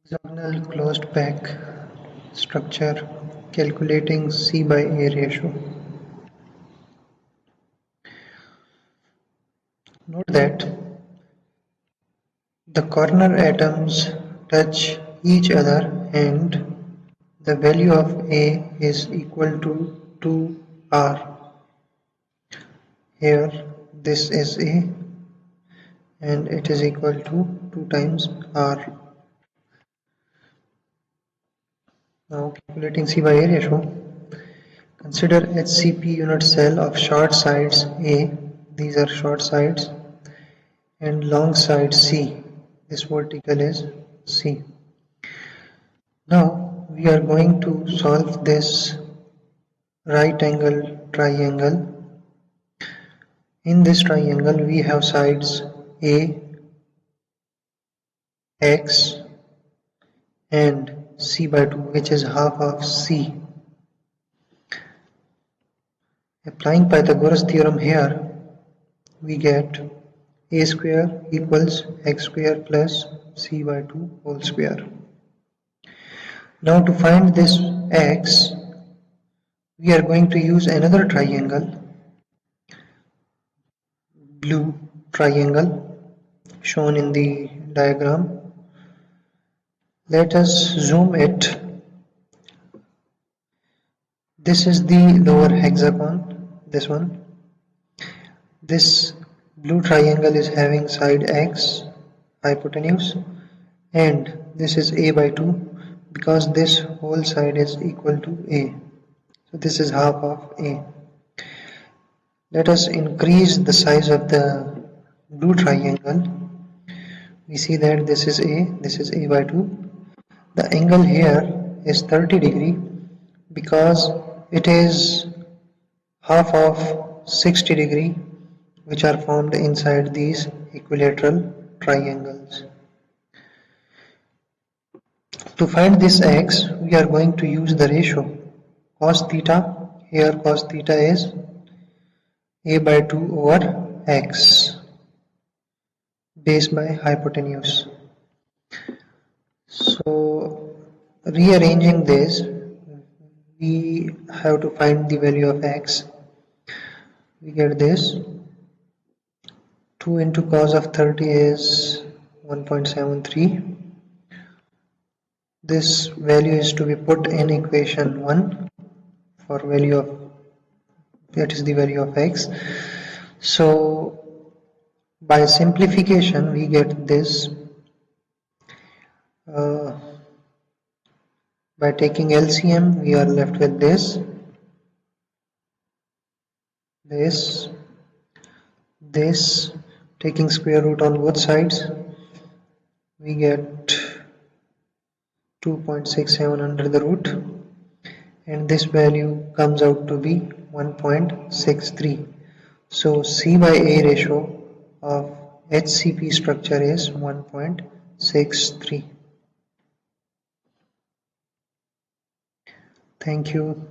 Hexagonal closed-packed structure, calculating C by A ratio. Note that the corner atoms touch each other and the value of A is equal to 2R. Here this is A and it is equal to 2 times R. Now calculating C by A ratio. Consider HCP unit cell of short sides A, these are short sides, and long side C, this vertical is C. Now we are going to solve this right angle triangle. In this triangle we have sides A, X and C by 2, which is half of C. Applying Pythagoras theorem here, we get A square equals X square plus C by 2 whole square. Now to find this X, we are going to use another triangle, blue triangle shown in the diagram. Let us zoom it. This is the lower hexagon, this one. This blue triangle is having side X, hypotenuse, and this is A by 2 because this whole side is equal to A. So this is half of A. Let us increase the size of the blue triangle. We see that this is A by 2. The angle here is 30 degree because it is half of 60 degree which are formed inside these equilateral triangles. To find this X, we are going to use the ratio cos theta. Here cos theta is A by 2 over X, base by hypotenuse. So rearranging this, we have to find the value of X. We get this 2 into cos of 30 is 1.73. This value is to be put in equation 1 for value of, that is the value of X. So by simplification we get this. By taking LCM we are left with this, taking square root on both sides we get 2.67 under the root, and this value comes out to be 1.63. So C by A ratio of HCP structure is 1.63. Thank you.